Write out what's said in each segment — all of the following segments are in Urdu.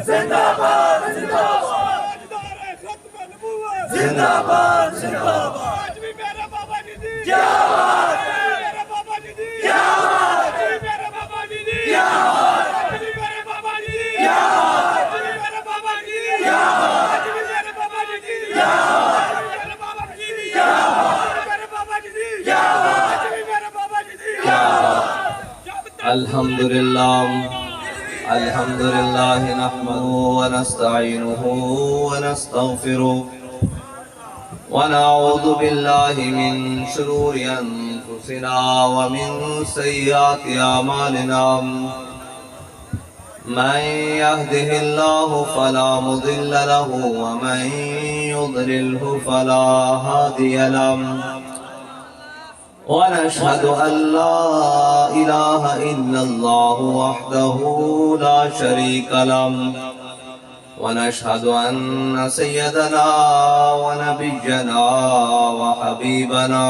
زندہ باد زندہ باد زندہ باد زندہ باد میرے بابا جی دی کیا بات میرے بابا جی دی کیا بات میرے بابا جی دی کیا بات میرے بابا جی دی کیا بات میرے بابا جی دی کیا بات میرے بابا جی دی کیا بات میرے بابا جی دی کیا بات میرے بابا جی دی کیا بات میرے بابا جی دی کیا بات الحمدللہ الحمدللہ نحمده ونستعینه ونستغفره ونعوذ باللہ من شرور انفسنا ومن سیئات اعمالنا من يهده الله فلا مضل له ومن يضلله فلا هادي له ونشهد أن لا إله إلا الله وحده لا شريك له ونشهد أن سيدنا ونبينا وحبيبنا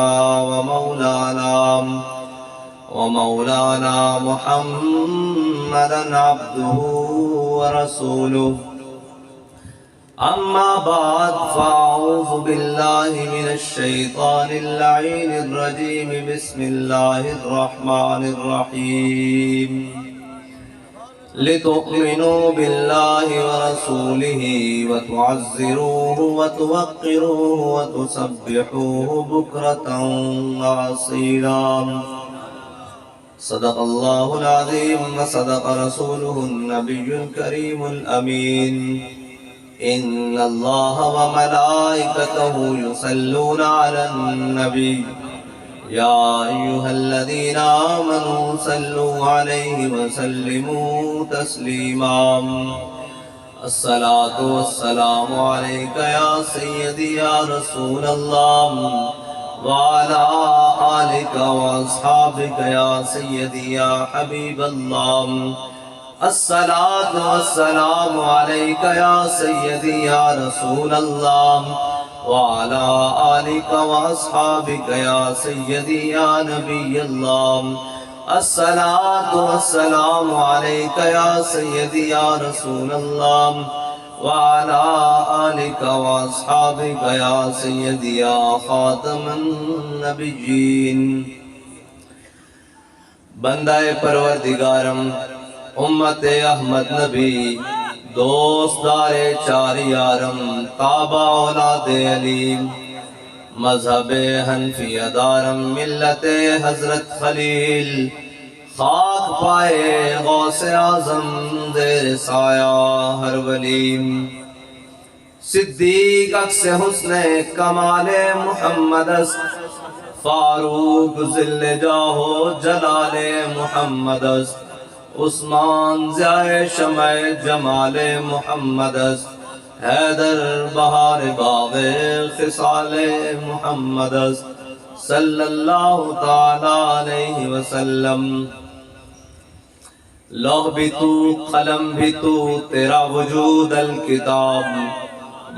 ومولانا محمدا عبده ورسوله أما بعد فأعوذ بالله من الشيطان اللعين الرجيم بسم الله الرحمن الرحيم لتؤمنوا بالله ورسوله وتعزروه وتوقروه وتسبحوه بكرة وأصيلا صدق الله العظيم وصدق رسوله النبي الكريم الأمين إن الله وملائكته يصلون على النبي يا أيها الذين آمنوا صلوا عليه وسلموا تسليما الصلاة والسلام عليك يا سيدي يا رسول الله وعلى آلك وأصحابك يا سيدي يا حبيب الله الصلاة والسلام عليك يا سيدي يا رسول الله وعلى آلك وأصحابك يا سيدي يا نبي الله الصلاة والسلام عليك يا سيدي يا رسول الله وعلى آلك وأصحابك يا سيدي يا خاتم النبيين بندہ پروردگارم امت احمد نبی دوست دار چار یارم کعبہ اولاد علی مذہب حنفیہ دارم ملت حضرت خلیل خاک پائے غوث اعظم زیر سایہ ہر ولی صدیق عکس حسن کمال محمد است فاروق ذل جاہ جلال محمد است عثمان ضیاء شمع جمال محمد است حیدر بہار باغ خصال محمد است صلی اللہ تعالی علیہ وسلم لوح بھی تو قلم بھی تو تیرا وجود الکتاب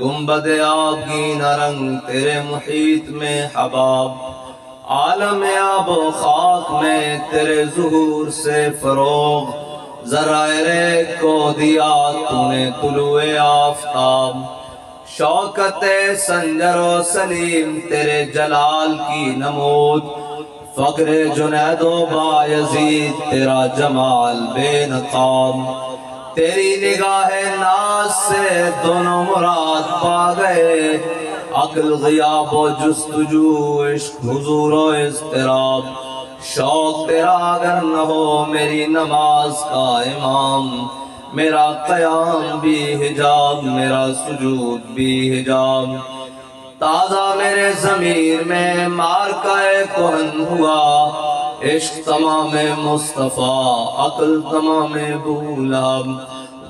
گنبد آبگین رنگ تیرے محیط میں حباب عالم آب و خاک میں تیرے ظہور سے فروغ ذرائع کو دیا تو نے طلوع آفتاب شوکت سنجر و سلیم تیرے جلال کی نمود فقر جنید و بایزید تیرا جمال بے نقاب تیری نگاہ ناز سے دونوں مراد پا گئے عقل غیاب و جستجو عشق حضور و اضطراب شوق تیرا اگر نہ ہو میری نماز کا امام میرا قیام بھی حجاب میرا سجود بھی حجاب تازہ میرے ضمیر میں مارکہ کہن ہوا عشق تمام مصطفیٰ عقل تمام بولاب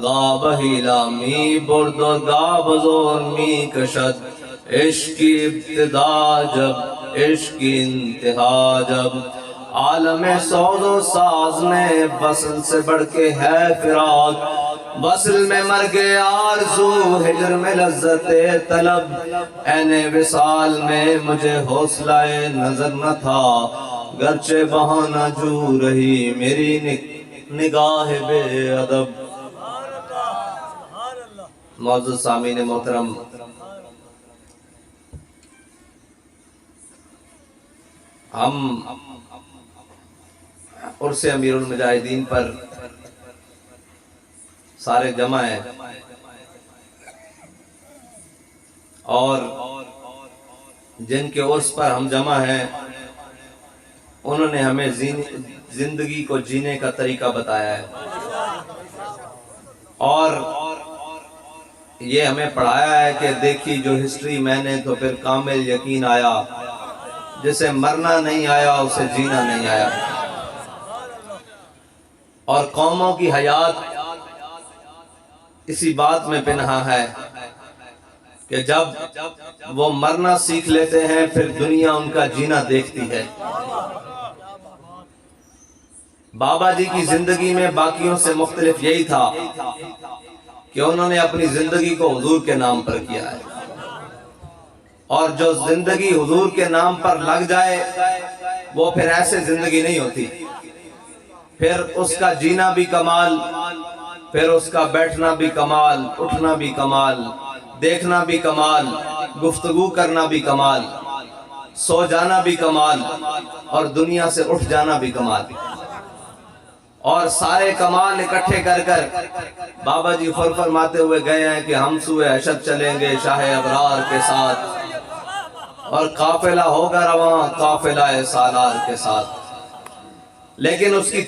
گا بہیلا می برد و گا بزور می کشد عشق کی ابتدا جب عشق کی انتہا جب عالم سوز و ساز میں وصل سے بڑھ کے ہے فراق وصل میں مر گئے آرزو ہجر میں لذت طلب عین وصال میں مجھے حوصلہ نظر نہ تھا گرچہ بہانہ جو رہی میری نگاہ بے ادب معزز سامعین محترم، ہم عرس امیر المجاہدین پر سارے جمع ہیں اور جن کے عرس پر ہم جمع ہیں انہوں نے ہمیں زندگی کو جینے کا طریقہ بتایا ہے اور یہ ہمیں پڑھایا ہے کہ دیکھی جو ہسٹری میں نے تو پھر کامل یقین آیا، جسے مرنا نہیں آیا اسے جینا نہیں آیا۔ اور قوموں کی حیات اسی بات میں پنہاں ہے کہ جب وہ مرنا سیکھ لیتے ہیں پھر دنیا ان کا جینا دیکھتی ہے۔ بابا جی کی زندگی میں باقیوں سے مختلف یہی تھا کہ انہوں نے اپنی زندگی کو حضور کے نام پر کیا ہے، اور جو زندگی حضور کے نام پر لگ جائے وہ پھر ایسے زندگی نہیں ہوتی، پھر اس کا جینا بھی کمال، پھر اس کا بیٹھنا بھی کمال، اٹھنا بھی کمال، دیکھنا بھی کمال، گفتگو کرنا بھی کمال، سو جانا بھی کمال، اور دنیا سے اٹھ جانا بھی کمال۔ اور سارے کمال اکٹھے کر کر بابا جی خود فرماتے ہوئے گئے ہیں کہ ہم سوئے حشر چلیں گے شاہ ابرار کے ساتھ، اور قافلہ ہوگا رواں قافلہ سالار کے ساتھ۔ لیکن اس کی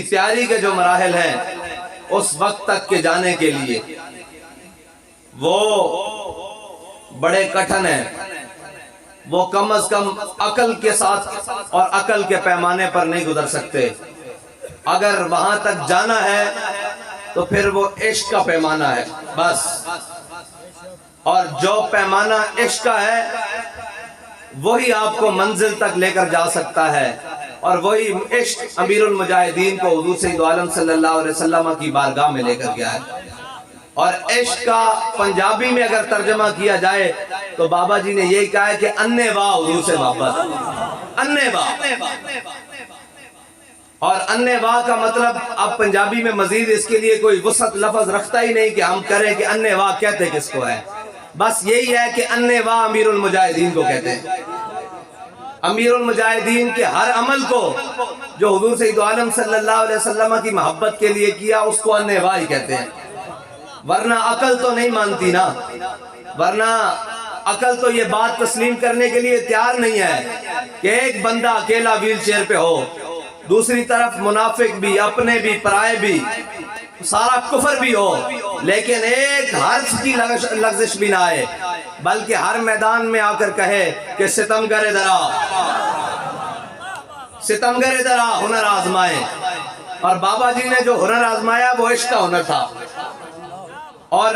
تیاری کے جو مراحل ہیں اس وقت تک کے جانے کے لیے وہ بڑے کٹھن ہیں، وہ کم از کم عقل کے ساتھ اور عقل کے پیمانے پر نہیں گزر سکتے۔ اگر وہاں تک جانا ہے تو پھر وہ عشق کا پیمانہ ہے بس، اور جو پیمانہ عشق کا ہے وہی آپ کو منزل تک لے کر جا سکتا ہے، اور وہی عشق امیر المجاہدین کو حضور سید عالم صلی اللہ علیہ وسلم کی بارگاہ میں لے کر گیا ہے۔ اور عشق کا پنجابی میں اگر ترجمہ کیا جائے تو بابا جی نے یہی کہا ہے کہ انے واہ حضور سے محبت، انے واہ۔ اور انے واہ کا مطلب اب پنجابی میں مزید اس کے لیے کوئی وسعت لفظ رکھتا ہی نہیں کہ ہم کریں کہ انے واہ کہتے کس کو ہے، بس یہی ہے کہ انے واہ امیر المجاہدین کو کہتے ہیں۔ امیر المجاہدین کے ہر عمل کو جو حضور سید عالم صلی اللہ علیہ وسلم کی محبت کے لیے کیا اس کو انے واہ ہی کہتے ہیں، ورنہ عقل تو نہیں مانتی نا، ورنہ عقل تو یہ بات تسلیم کرنے کے لیے تیار نہیں ہے کہ ایک بندہ اکیلا ویل چیئر پہ ہو، دوسری طرف منافق بھی، اپنے بھی، پرائے بھی، سارا کفر بھی ہو، لیکن ایک حرف کی لغزش بھی نہ آئے، بلکہ ہر میدان میں آ کر کہے کہ ستمگر درا، ستمگر درا ہنر آزمائے۔ اور بابا جی نے جو ہنر آزمایا وہ عشق کا ہنر تھا، اور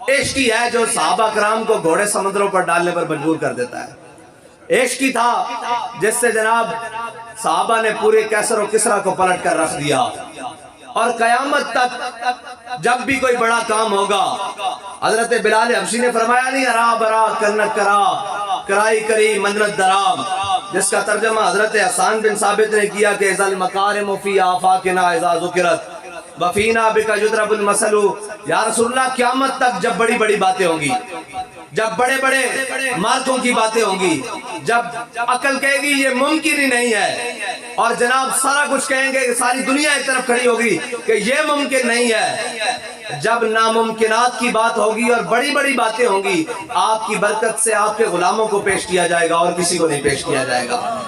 عشق ہی ہے جو صحابہ کرام کو گھوڑے سمندروں پر ڈالنے پر مجبور کر دیتا ہے۔ عشق ہی تھا جس سے جناب صحابہ نے پورے کیسر و کسرا کو پلٹ کر رکھ دیا، اور قیامت تک جب بھی کوئی بڑا کام ہوگا، حضرت بلال حبشی نے فرمایا نہیں ارا برا کرنک کرا کرائی کری منت درام، جس کا ترجمہ حضرت حسان بن ثابت نے کیا کہ اذا المکارم فی آفاقنا اذا ذکرت وفینا بک یضرب المثل۔ یا رسول اللہ قیامت تک جب بڑی بڑی باتیں ہوں گی، جب بڑے بڑے مارکوں کی باتیں ہوں گی، جب عقل کہے گی یہ ممکن ہی نہیں ہے، اور جناب سارا کچھ کہیں گے کہ ساری دنیا ایک طرف کھڑی ہوگی کہ یہ ممکن نہیں ہے، جب ناممکنات کی بات ہوگی اور بڑی بڑی باتیں ہوں گی، آپ کی برکت سے آپ کے غلاموں کو پیش کیا جائے گا اور کسی کو نہیں پیش کیا جائے گا۔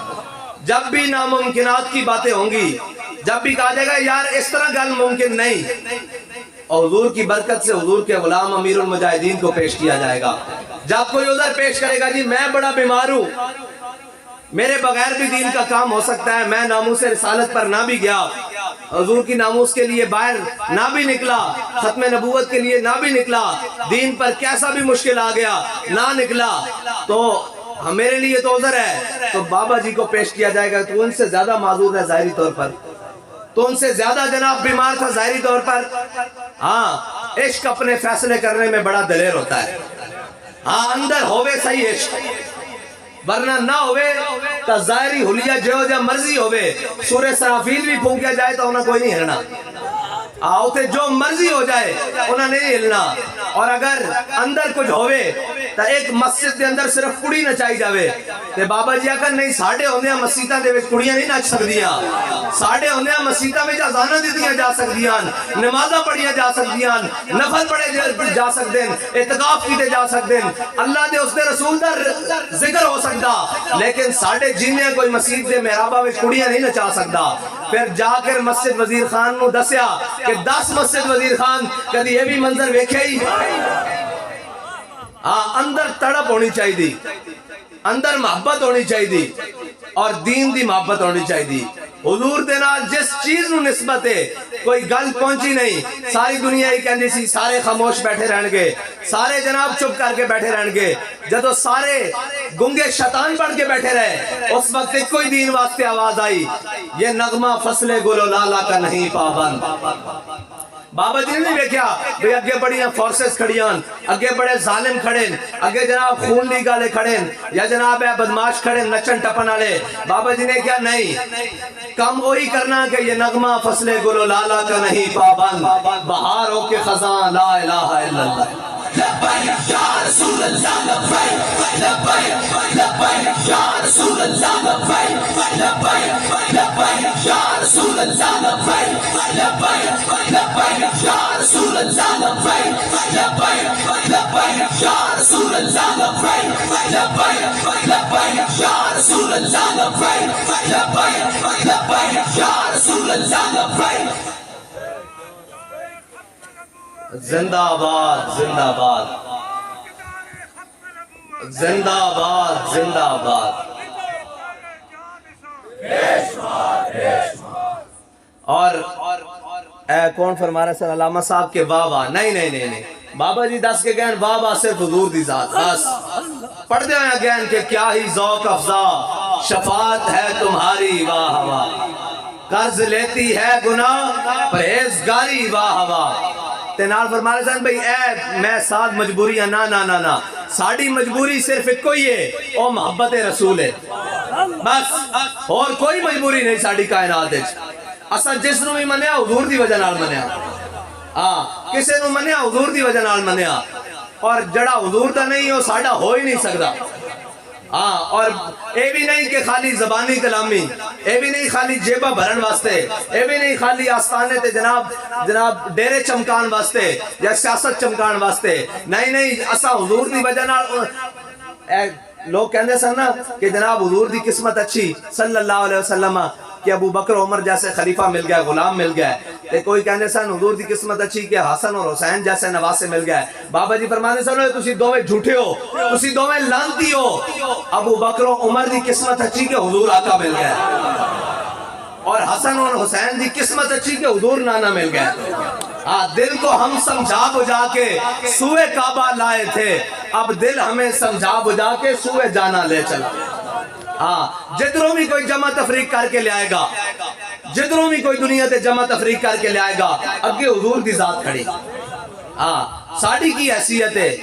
جب بھی ناممکنات کی باتیں ہوں گی، جب بھی کہا جائے گا یار اس طرح گل ممکن نہیں، اور حضور کی برکت سے حضور کے غلام امیر المجاہدین کو پیش کیا جائے گا۔ جب کوئی ادھر پیش کرے گا جی میں بڑا بیمار ہوں، میرے بغیر بھی دین کا کام ہو سکتا ہے، میں ناموس رسالت پر نہ بھی گیا، حضور کی ناموس کے لیے باہر نہ بھی نکلا، ختم نبوت کے لیے نہ بھی نکلا، دین پر کیسا بھی مشکل آ گیا نہ نکلا، تو میرے لیے تو عذر ہے، تو بابا جی کو پیش کیا جائے گا تو ان سے زیادہ معذور ہے ظاہری طور پر، تو ان سے زیادہ جناب بیمار تھا ظاہری طور پر۔ ہاں عشق اپنے فیصلے کرنے میں بڑا دلیر ہوتا ہے، ہاں اندر ہوئے صحیح عشق، ورنہ نہ ہوئے تو ظاہری حلیہ جو مرضی ہوئے، سورہ سرافیل بھی پھونکیا جائے تو انہیں کوئی نہیں ہرنا۔ آؤ تے جو مرضی ہو جائے انہاں نہیں ہلنا. اور اگر اندر کچھ ہوئے تو ایک مسجد دے اندر صرف کڑی نچائی جاوے تے بابا جی آکھن نہیں ساڑھے ہوندیاں مسجداں دے وچ کڑیاں نہیں نچ سکدیاں, ساڑھے ہوندیاں مسجداں وچ اذاناں دتیاں جا سکدیاں, نمازاں پڑھیاں جا سکدیاں, نفل پڑھے جا سکدے, اعتکاف کیتے جا سکدے, اللہ دے اس دے رسول دا ذکر ہو سکدا, لیکن ساڑھے جنیاں کوئی مسجد دے محرابہ وچ کڑیاں نہیں نچا سکدا. پھر جا کر مسجد وزیر خان نو دسیا کہ 10 مسجد وزیر خان کدی یہ بھی منظر ویکھے ہی. اندر تڑپ ہونی چاہیے, اندر محبت ہونی چاہیے اور دین دی محبت ہونی چاہیے. حضور دے نال جس چیز نو نسبت ہے کوئی گل پہنچی نہیں, ساری دنیا ہی کہندی سی سارے خاموش بیٹھے رہن گے, سارے جناب چپ کر کے بیٹھے رہن گے. جدو سارے گنگے شیطان بن کے بیٹھے رہے اس وقت کوئی دین واسطے آواز آئی, یہ نغمہ فصل گل و لالا کا نہیں پابند. بابا جی نے نہیں دیکھا بھئی اگے بڑیاں فورسز کھڑیاں, اگے بڑے ظالم کھڑے, اگے جناب خون لی گالے کھڑے یا جناب بدماش کھڑے نچن ٹپن والے. بابا جی نے کیا نہیں, کم وہی کرنا کہ یہ نغمہ فصل گل و لالا کا نہیں پابند, بہار ہو کے خزاں لا الہ الا اللہ. لبیک یا رسول اللہ لبیک لبیک لبیک یا رسول اللہ لبیک لبیک لبیک یا رسول اللہ لبیک لبیک لبیک یا رسول اللہ لبیک لبیک لبیک یا رسول اللہ لبیک لبیک لبیک یا رسول اللہ لبیک لبیک لبیک یا رسول اللہ لبیک. زندہ آباد زندہ آباد زندہ آباد زندہ آباد. اور اے کون فرما رہا ہے علامہ صاحب کے واہ واہ, نہیں نہیں نہیں نہیں, بابا جی دس کے گہن واہ واہ صرف حضور دی ذات. بس پڑھ دے ہیں گہن کہ کیا ہی ذوق افزا شفاعت ہے تمہاری واہ واہ, قرض لیتی ہے گناہ پرہیزگاری واہ واہ. تے نال فرما رہے ہیں بھئی اے میں ساتھ مجبوری ہے نا نا نا نا, ساڑی مجبوری صرف ایک کوئی ہے او محبت رسول ہے, بس اور کوئی مجبوری نہیں ساڑی کائنات ہے. اسا جس نو بھی منیا حضور دی وجہ نال منیا, کسے نو منیا حضور دی وجہ نال منیا, اور جڑا حضور دا نہیں ہو ساڑا ہو ہی نہیں سکدا. اور اے بھی نہیں کہ خالی زبانی کلامی, اے بھی نہیں خالی جیبہ بھرن واسطے, اے بھی نہیں خالی آستانے تے جناب ڈیرے چمکان واسطے یا سیاست چمکان واسطے, نہیں نہیں, اسا حضور دی وجہ نال. لوگ کہندے سن نا کہ جناب حضور دی قسمت اچھی صلی اللہ علیہ وسلم کہ ابو بکر عمر جیسے خلیفہ مل گیا, غلام مل گیا. کوئی کہندے سن حضور دی قسمت اچھی کہ حسن اور حسین جیسے نواسے مل گئے. بابا جی فرمانے سن تسی دوویں جھوٹے ہو, تسی دوویں لعنتی ہو. ابو بکر و عمر دی قسمت اچھی کہ حضور آقا مل گئے, اور حسن اور حسین دی قسمت اچھی کہ حضور نانا مل گئے. دل کو ہم سمجھا بجھا کے سوئے کعبہ لائے تھے, اب دل ہمیں سمجھا بجھا کے سوئے جانا لے چلا. جدروں بھی کوئی جمع تفریق کر کے لے آئے گا, جدروں بھی کوئی دنیا تے جمع تفریق کر کے لے آئے گا, اگے حضور دی ذات کھڑی. ساڑی کی حیثیت ہے.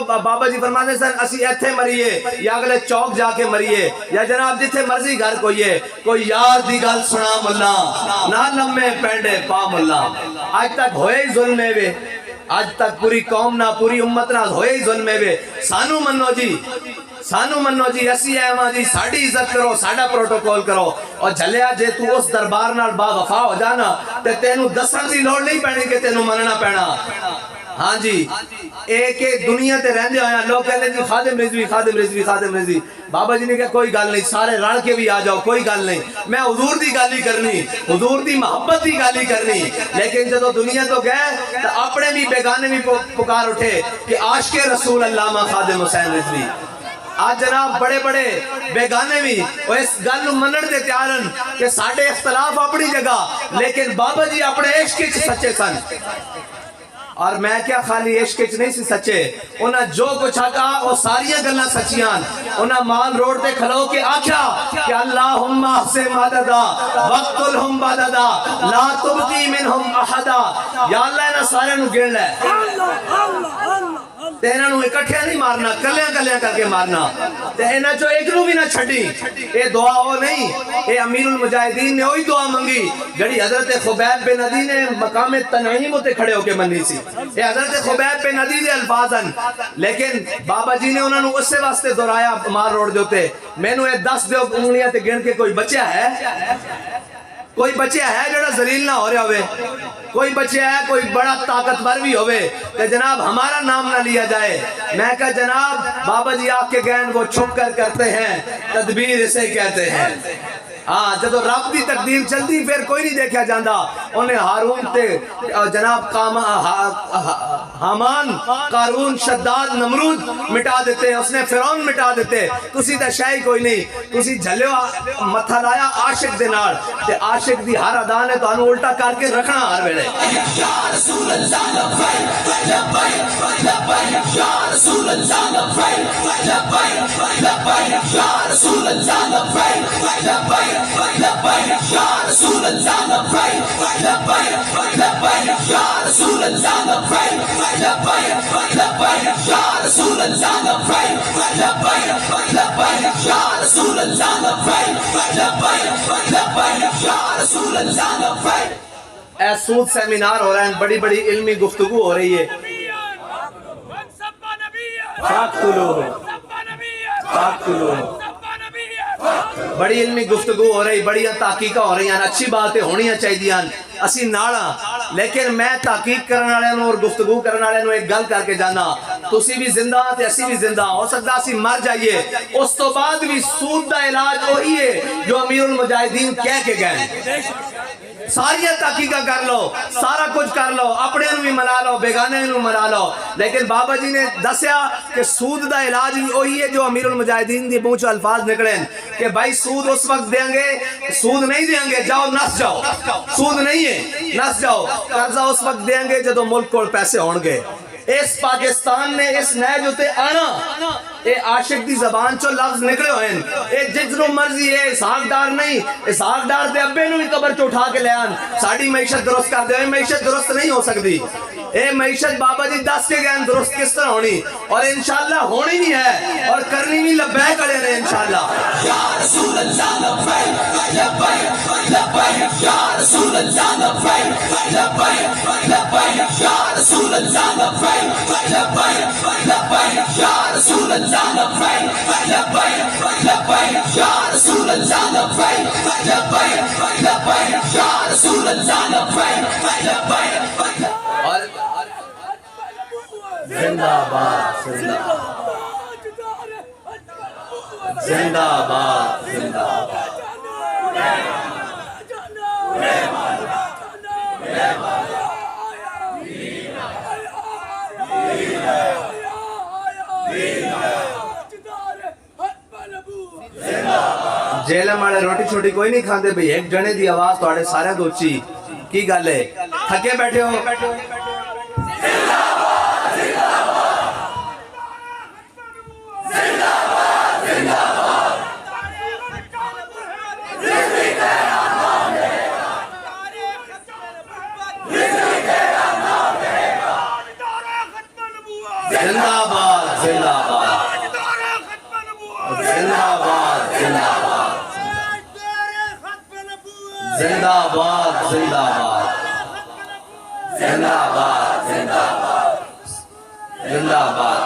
بابا جی فرمانے سن اسی ایتھے مریے یا اگلے چوک جا کے مریے یا جناب جتھے مرضی گھر کوئی ہے, کوئی یار دی گل سنا ملا نہ لمے پینڈے پا ملا. آج تک ہوئے ہی ظلم وے, آج تک پوری قوم نہ پوری امت نہ ہوئے ہی ظلم وے. سانو منو جی, سانو منو جی, اسی ایواں جی, ساڑی عزت کرو, ساڑا پروٹوکول کرو. اور جھلیا جے تو اس دربار نال با وفا ہو جانا تے تینوں دسن دی لوڑ نہیں پینی کہ تینوں مننا پینا. ہاں جی, ایک دنیا تے رہندے ہویا لوگ کہندے جی خادم رضوی خادم رضوی خادم رضوی. بابا جی نے کہا کوئی گل نہیں, سارے رل کے بھی آ جاؤ, کوئی گل نہیں, میں حضور دی گل ہی کرنی, حضور دی محبت دی گل ہی کرنی. لیکن جدو دنیا تو گئے تو اپنے بھی بیگانے بھی پکار اٹھے کہ عاشق رسول علامہ خادم حسین رضوی. آج جناب بڑے بڑے بیگانے بھی وہ اس گل منن دے تیارن کہ ساڑھے اختلاف اپنی جگہ, لیکن بابا جی اپنے عشق کی سچے سن. اور میں کیا خالی عشق کی نہیں سی سچے, انہاں جو کچھ آکا وہ ساریاں گلنا سچیاں. انہاں مان روڈ تے کھلو کے آکھیا کہ اللہم احسن مددا وقتلہم بددا لا تبقی منہم احدا. یا اللہ انہاں سارے نو گن لے, تے انہاں نوں اکٹھے نہیں مارنا، کلیاں کلیاں کر کے مارنا، تے انہاں چوں ایک نوں بھی نہ چھڈی۔ اے دعا او نہیں، اے امیر المجاہدین نے وہی دعا منگی جڑی حضرت خبیب بن عدی نے مقام تنعیم تے کھڑے ہو کے منی سی۔ اے حضرت خبیب بن عدی دے الفاظ ہیں، لیکن بابا جی نے انہاں نوں اسے واسطے دہرایا مار روڑ دیتے۔ مینوں اے دس دیو انگلیاں تے گن کے کوئی بچہ ہے؟ کوئی بچہ ہے جڑا ذلیل نہ ہو رہا ہوئے؟ کوئی بچہ ہے کوئی بڑا طاقتور بھی ہوئے کہ جناب ہمارا نام نہ لیا جائے؟ میں کہا جناب بابا جی آپ کے گین وہ چھپ کر کرتے ہیں، تدبیر اسے کہتے ہیں۔ ہاں جدو رب دی تقدیر چلدی پھر کوئی نہیں دیکھا جاندہ۔ انہیں ہارون تے جناب حامان، قارون، شداد، نمرود مٹا دیتے، اس نے فرعون مٹا دیتے۔ تسی تے شاہی کوئی نہیں، تسی جھلیو متھا لایا عاشق دے نال، تے عاشق دی ہر ادا نے تو انہوں الٹا کر کے رکھنا ہر ویلے۔ یا رسول اللہ لبیک لبیک لبیک، یا رسول اللہ لبیک لبیک لبیک، یا رسول اللہ لبیک لبیک لبیک، یا رسول اللہ لبیک لبیک لبیک، یا رسول اللہ لبیک لبیک لبیک، یا رسول اللہ لبیک لبیک لبیک، یا رسول اللہ لبیک لبیک لبیک، یا رسول اللہ لبیک۔ اے سود سیمینار ہو رہے ہیں، بڑی بڑی علمی گفتگو ہو رہی ہے۔ بڑی علمی گفتگو ہو رہی، بڑی تحقیقہ ہو رہی ہیں، اچھی باتیں ہونیاں چاہیے اسی ناڑا، لیکن میں تحقیق کرنے والے اور گفتگو کرنے والے ایک گل کر کے جانا، تسی بھی زندہ تے اسی بھی زندہ، ہو سکتا اسی مر جائیے، اس تو بعد بھی سود دا علاج وہی ہے جو امیر المجاہدین کہہ کے گئے۔ ساری تحقیقہ کر لو، سارا کچھ کر لو، اپنے انہوں بھی منا لو، بیگانے انہوں منا لو، لیکن بابا جی نے دسیا کہ سود دا علاج بھی وہی ہے جو امیر المجاہدین دی منہ چوں الفاظ نکلیں کہ بھائی سود اس وقت دیں گے، سود نہیں دیں گے، جاؤ نس جاؤ، سود نہیں ہے نس جاؤ، قرضہ اس وقت دیں گے جدو ملک کو پیسے ہون گے۔ اس پاکستان نے اس نئے جوتے آنا، اے عاشق دی زبان چو لفظ نکلے ہوئے ہیں، اے جتنو مرضی ہے، اسحاق ڈار نہیں، اسحاق ڈار دے ابے نو بھی قبر چو اٹھا کے لے آن، ساڑی معیشت درست کر دے، معیشت درست نہیں ہو سکتی۔ اے معیشت بابا جی دس کے گئے درست کس طرح ہونی، اور انشاءاللہ ہونی بھی ہے، اور کرنی بھی لبیک کرے رہے انشاءاللہ۔ یا رسول اللہ لبیک لبیک لبیک، یا رسول اللہ لبیک لبیک لبیک، یا رسول اللہ لبیک لبیک لبیک، یا رسول اللہ لبیک لبیک لبیک، یا رسول اللہ لبیک لبیک لبیک، یا رسول اللہ لبیک لبیک۔ اور زندہ باد زندہ زندہ باد زندہ باد۔ جیلے مارے روٹی چھوٹی کوئی نہیں کھاندے بھئی، ایک جنے دی آواز تو آڑے سارے دوچی کی گل ہے؟ تھکے بیٹھے ہو؟ زندہ باد زندہ باد زندہ باد زندہ باد زندہ باد زندہ باد زندہ باد زندہ باد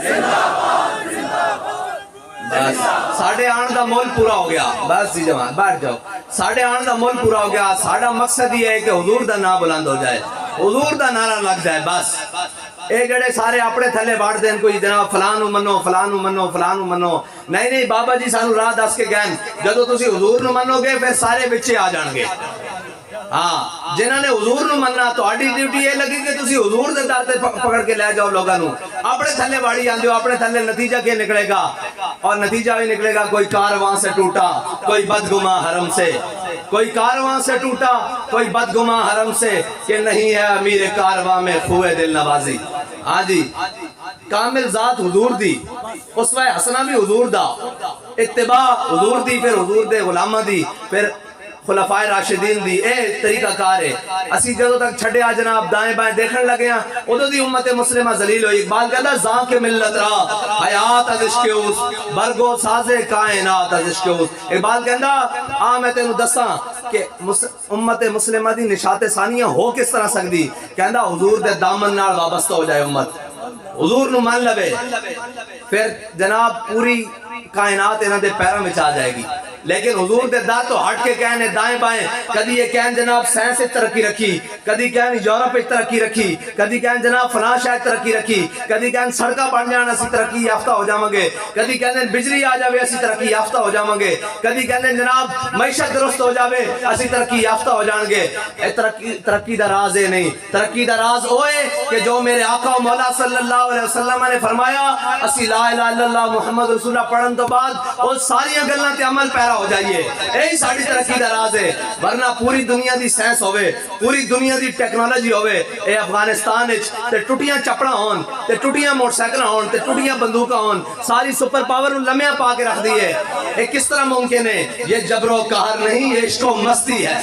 زندہ باد بس ساڑھے آن دا مول پورا ہو گیا، بس جی جوان بیٹھ جاؤ، ساڑھے آن دا مول پورا ہو گیا۔ ساڑھا مقصد یہ ہے کہ حضور دا نام بلند ہو جائے، حضور دا نعرہ لگ جائے، بس اے گڑے سارے اپنے تھلے باڑ دیں کوئی جناب فلانو منو فلانو منو فلانو منو، نہیں بابا جی سانو راہ دس کے گئن جدو تسی حضور نو منو گے پھر سارے بچے آ جان گے۔ ہاں جنہاں نے حضور نو مننا تو آڈی ڈیوٹی یہ لگی کہ تسی حضور دے در تے پکڑ کے لے جاؤ لوگاں نو، اپنے تھلے باڑی آن دیو، اپنے تھلے نتیجہ کیا نکلے گا؟ اور نتیجہ بھی نکلے گا کوئی کارواں سے ٹوٹا کوئی بدگماں حرم سے، کوئی کارواں سے ٹوٹا کوئی بدگماں حرم سے، کہ نہیں ہے امیر کارواں میں خوئے دل نوازی۔ ہاں جی کامل ذات حضور دی، اسوہ حسنہ بھی حضور دا، اتباع حضور دی، پھر حضور دے غلامہ دی، پھر خلفائے راشدین دی اے طریقہ کار ہے. اسی جدوں تک چھڈیا جناب دائیں بائیں دیکھن لگے ہاں ادو دی امت مسلمہ ذلیل ہوئی. اقبال کہتا زاں کے ملت را حیات از عشق اس برگو ساز کائنات از عشق اس. اقبال کہتا میں تینوں دساں کہ امت مسلمہ دی نشات ثانیہ ہو کس طرح سکتی. کہتا حضور دے دامن نال وابستہ ہو جائے امت, حضور نو مان لوے, پھر جناب پوری کائنات انہاں دے پیراں وچ آ جائے گی. لیکن حضور دے دا تو ہٹ کے کہنے دائیں بائیں, کدی یہ کہن جناب سائنس ترقی رکھی, کدی کہن یورپ ترقی رکھی, کدی کہن جناب فلاں شاید ترقی رکھی, کدی کہن سڑکاں بن جان اسی ترقی یافتہ ہو جاواں گے, کدی کہن بجلی آ جاوے اسی ترقی یافتہ ہو جاواں گے, کدی کہن جناب معیشت درست ہو جاوے اسی ترقی یافتہ ہو جان گے. اے ترقی دا راز ہے نہیں, ترقی دا راز ہوئے کہ جو میرے آقا و مولا صلی اللہ علیہ وسلم نے فرمایا اسی لا الہ الا اللہ محمد رسول اللہ پڑھن تو بعد وہ ساری گلاں تے عمل پیرا ہو جائیے. یہی ساری ترقی دا راز ہے. ورنہ پوری دنیا دی سائنس ہوئے, پوری دنیا دی ٹیکنالوجی ہوئے, اے افغانستان وچ تے ٹٹیاں چپڑاں ہون, تے ٹٹیاں موٹر سائیکلاں ہون, تے ٹٹیاں بندوقاں ہون, ساری سپر پاور لمحہ پا کے رکھ دی ہے. یہ کس طرح ممکن ہے؟ یہ جبر و قہر نہیں, یہ عشق و مستی ہے.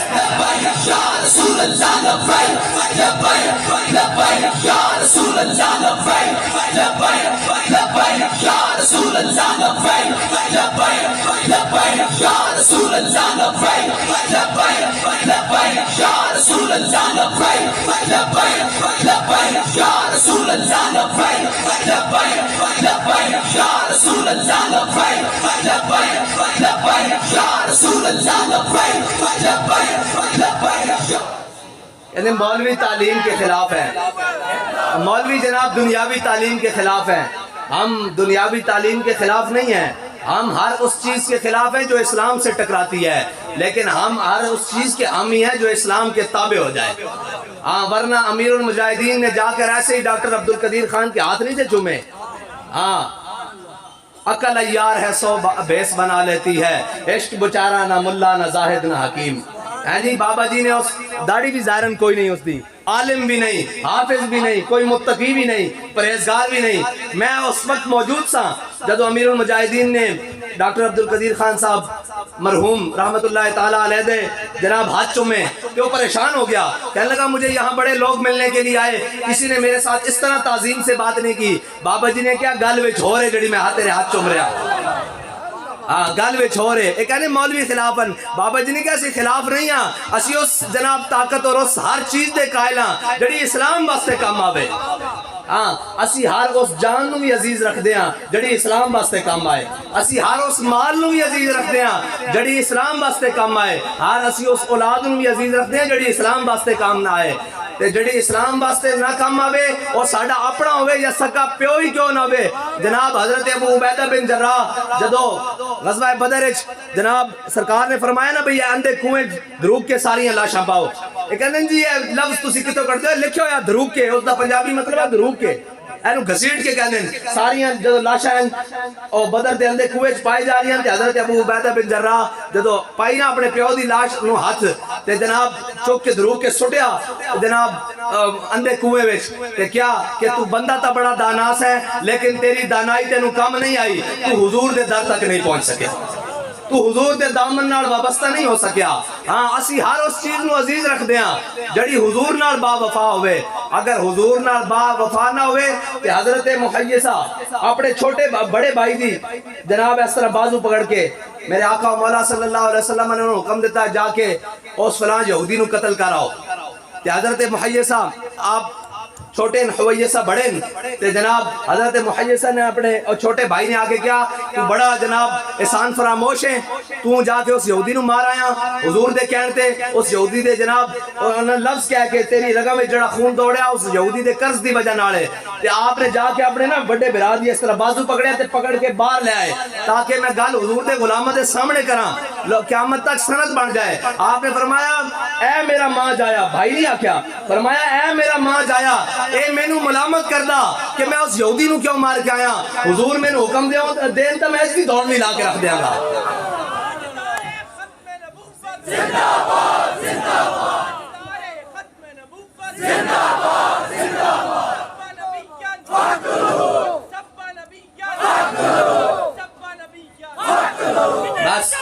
یا رسول اللہ لبیک لبیک لبیک یا رسول اللہ لبیک لبیک لبیک یا رسول اللہ لبیک لبیک لبیک یا رسول اللہ لبیک لبیک لبیک یا رسول اللہ لبیک لبیک لبیک یا رسول اللہ لبیک لبیک لبیک یا رسول اللہ لبیک لبیک لبیک یا رسول اللہ لبیک لبیک لبیک. یعنی مولوی تعلیم کے خلاف ہیں, مولوی جناب دنیاوی تعلیم کے خلاف ہیں. ہم دنیاوی تعلیم کے خلاف نہیں ہیں, ہم ہر اس چیز کے خلاف ہیں جو اسلام سے ٹکراتی ہے, لیکن ہم ہر اس چیز کے حامی ہیں جو اسلام کے تابع ہو جائے. ہاں ورنہ امیر المجاہدین نے جا کر ایسے ہی ڈاکٹر عبدالقدیر خان کے ہاتھ نہیں تھے چومے. ہاں عقل عیار ہے سو بیس بنا لیتی ہے, عشق بچارہ نہ ملا نہ زاہد نہ حکیم. جی بابا جی نے اس داڑھی بھی ظاہراً کوئی نہیں اس دی, عالم بھی نہیں, حافظ بھی نہیں, کوئی متقی بھی نہیں, پرہیزگار بھی نہیں. میں اس وقت موجود سا جب امیر المجاہدین نے ڈاکٹر عبدالقدیر خان صاحب مرحوم رحمت اللہ تعالیٰ علیہ دے جناب ہاتھ چومے کہ وہ پریشان ہو گیا. کہنے لگا مجھے یہاں بڑے لوگ ملنے کے لیے آئے, کسی نے میرے ساتھ اس طرح تعظیم سے بات نہیں کی. بابا جی نے کیا گل وچ ہو رہے جڑی میں تیرے ہاتھ چوم رہا, گل وچ ہو رہے. ایک کہنے مولوی خلافن, بابا جی نے کہا اسی خلاف نہیں ہاں, اسی اس جناب طاقت اور اس ہر چیز دے قائل ہاں جڑی اسلام واسطے کام آوے. ہاں اسی ہر اس جان نو بھی عزیز رکھ دے ہاں جڑی اسلام واسطے کام آئے, اسی ہر اس مال نو بھی عزیز رکھ دے ہاں جڑی اسلام واسطے کام آئے, ہر اسی اس اولاد نو بھی عزیز رکھ دے ہاں جڑی اسلام واسطے کام نہ آئے. تے جڑی اسلام واسطے نہ کام آوے اور ساڈا اپنا ہوئے یا سکا پیو ہی کیوں نہ ہوئے. جناب حضرت ابو عبیدہ بن جراح جدو غزوہ بدر وچ جناب سرکار نے فرمایا نا بھئی اندھے کنویں دھروک کے ساریاں لاشاں پاؤ, یہ کہندے جی یہ لفظ تسی کتوں کردے ہو, لکھو یا دھروک کے, اس دا پنجابی مطلب ہے دھروک کے, اینو گھسیٹ کے کہندے ساریاں جدو لاشاں او بدر دے اندھے کنویں وچ پائی جا رہی ہیں. تے حضرت ابو عبیدہ بن جراح جدو پائی نا اپنے پیو دی لاش نو ہاتھ تے جناب چوک کے دھروک کے سٹیا جناب اندھے کنویں وچ, تے کیا کہ تو بندہ تا بڑا داناس ہے لیکن تیری دانائی تینوں کم نہیں آئی, تو حضور دے در تک نہیں پہنچ سکے, تو حضور دے دامن نال وابستہ نہیں ہو سکیا. ہاں اسی ہر اس چیز نو عزیز رکھ دیاں جڑی حضور نال با وفا ہوئے. اگر حضور نال با وفا نہ ہوئے تے حضرت محیصہ اپنے چھوٹے بڑے بھائی دی جناب اس طرح بازو پکڑ کے میرے آقا مولا صلی اللہ علیہ وسلم نے انہوں حکم دیتا جا کے اس فلاں یہودی نو قتل کراؤ. تے حضرت محیصہ آپ چھوٹے حویصہ بڑے تے جناب حضرت محیصہ نے اپنے چھوٹے بھائی نے آگے کیا تو بڑا جناب احسان فراموش ہے, تو جا کے اس یہودی نو مار آیا. حضور دے کہنتے اس یہودی دے جناب لفظ کہہ کے تیری رگا میں جڑا خون دوڑیا اس یہودی دے قرض دی وجہ نال ہے. تے آپ نے جا کے اپنے نا بڑے برا دی اس طرح بازو پکڑیا تے پکڑ کے باہر لے آئے تاکہ میں گل حضور دے غلاماں دے سامنے کراں, قیامت تک سند بن جائے. آپ نے فرمایا اے میرا ماں جایا, بھائی نہیں آکھیا, فرمایا اے میرا ماں جایا, اے مینوں ملامت کردا کہ میں اس یہودی نو کیوں مار کے آیا. حضور مینوں حکم دین تے میں اس دی دوڑ نہیں لا کے رکھ دیاں گا. زندہ باد زندہ باد ختم نبوت زندہ باد زندہ باد سبا نبی بس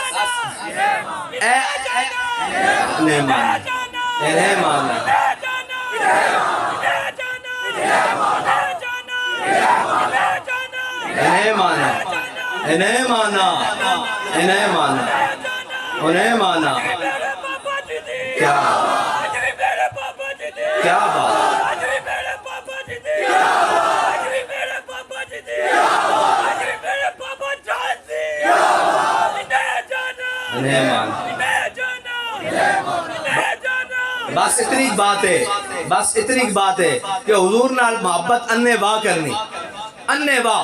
انہیں مانا، انہیں مانا، انہیں مانا، انہیں مانا. کیا کیا بات، انہیں مانا. بس اتنی بات ہے، بس اتنی بات ہے کہ حضور نال محبت انے واہ کرنی، انے واہ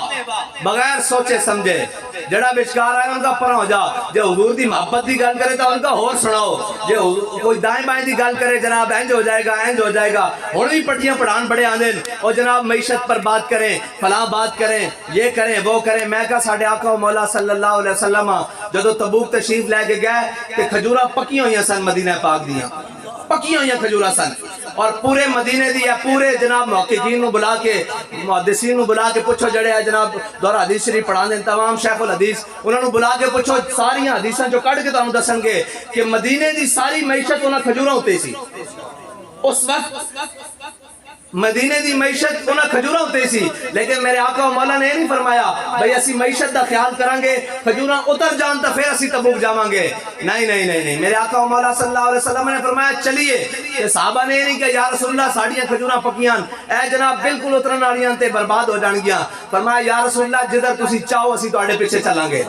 بغیر سوچے سمجھے. جڑا بچکار آئے ان کا پرا ہو جا. جے حضور دی محبت دی گل کرے تو ان کا اور سناؤ. جے کوئی دائیں بائیں دی گل کرے جناب اینج ہو جائے گا، اینج ہو جائے گا. ہن بھی پٹیاں پڑھان بڑے آندے اور جناب معیشت پر بات کریں، فلاں بات کریں، یہ کریں وہ کریں. میں کہا ساڈے آقا و مولا صلی اللہ علیہ وسلم جدو تبوک تشریف لے کے گئے کہ کھجورا پکیاں ہوئی سن مدینہ پاک دیاں، پکیاں ہوئی کھجورا سن. اور پورے مدینے دی یا پورے جناب محققین نو بلا کے محدثین نو بلا کے پوچھو جڑے ہے جناب دورہ حدیث شریف پڑھا دیں تمام شیخ الحدیث انہوں نے بلا کے پوچھو ساری حدیثاں جو کٹ کے تانوں دسن گے کہ مدینے دی ساری معیشت انہاں کھجوراں ہوتے سی. اس وقت مدینے دی معیشت انہاں کھجوراں ہوتے سی. لیکن میرے آقا و مولا نے نہیں فرمایا بھئی اسی معیشت دا خیال کریں گے کھجوراں اتر جان تا پھر اسی تبوک جاواں گے. نہیں نہیں نہیں نہیں. میرے آقا و مولا صلی اللہ علیہ وسلم نے فرمایا چلیے. کہ صحابہ نے نہیں کہ یا رسول اللہ ساڑیاں کھجوراں پکیاں اے جناب بالکل اترن والیاں تے برباد ہو جان گیاں. فرمایا یا رسول اللہ جدھر تسی چاہو اسی تواڈے پیچھے چلاں گے.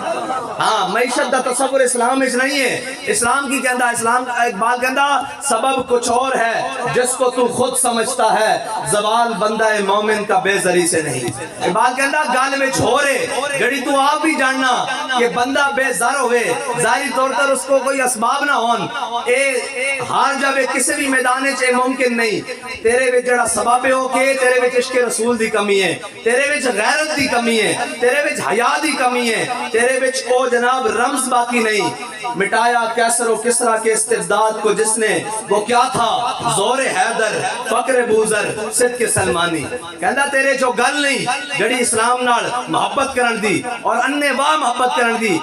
ہاں معیشت دا تصور اسلام وچ نہیں ہے. اسلام کی کہندا، اسلام اقبال کہندا سبب کچھ اور ہے جس کو تو خود سمجھتا ہے، زوال بندہ مومن کا بے زری سے نہیں. اقبال کہندا گال میں چھوڑے جڑی تو آپ بھی جاننا کہ بندہ بے زر ہوئے ظاہری طور پر اس کو کوئی اسباب نہ ہون. اے ہار جاوے کسی بھی میدانے چے ممکن نہیں. تیرے وچ جڑا سبب ہو کہ تیرے وچ عشق رسول دی کمی ہے، تیرے وچ غیرت دی کمی ہے، تیرے وچ حیا دی کمی ہے، تیرے وچ او جناب رمز باقی نہیں. مٹایا کیسر و کسرا کے استبداد کو جس نے، وہ کیا تھا زور حیدر فقر بوزر صدق سلمانی. کہندا تیرے جو گل نہیں جڑی اسلام نال محبت کرن دی اور انے واہ محبت کرن دی،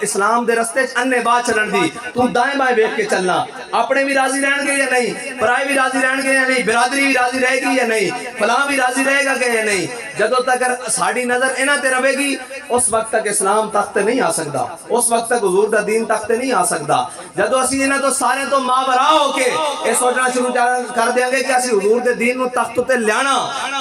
اسلام دے رستے چ انے واہ چلن دی. تو دائیں بائیں ویکھ کے چلنا. اپنے بھی راضی رہن گے یا نہیں، پرائے بھی راضی رہن گے یا نہیں، برادری بھی راضی رہے گی یا نہیں، فلاں بھی راضی رہے گا کہ یا نہیں. جدوں تک ساڈی نظر انہاں تے رہے گی اس وقت تک اسلام تخت نہیں آ سکدا، اس وقت تک حضور دا دین تخت نہیں آ سکدا. جدوں اسی انہاں تو سارے تو ماورا ہو کے یہ سوچنا شروع کر دیاں گے کہ اسی حضور دے دین نو تخت تے لیانا،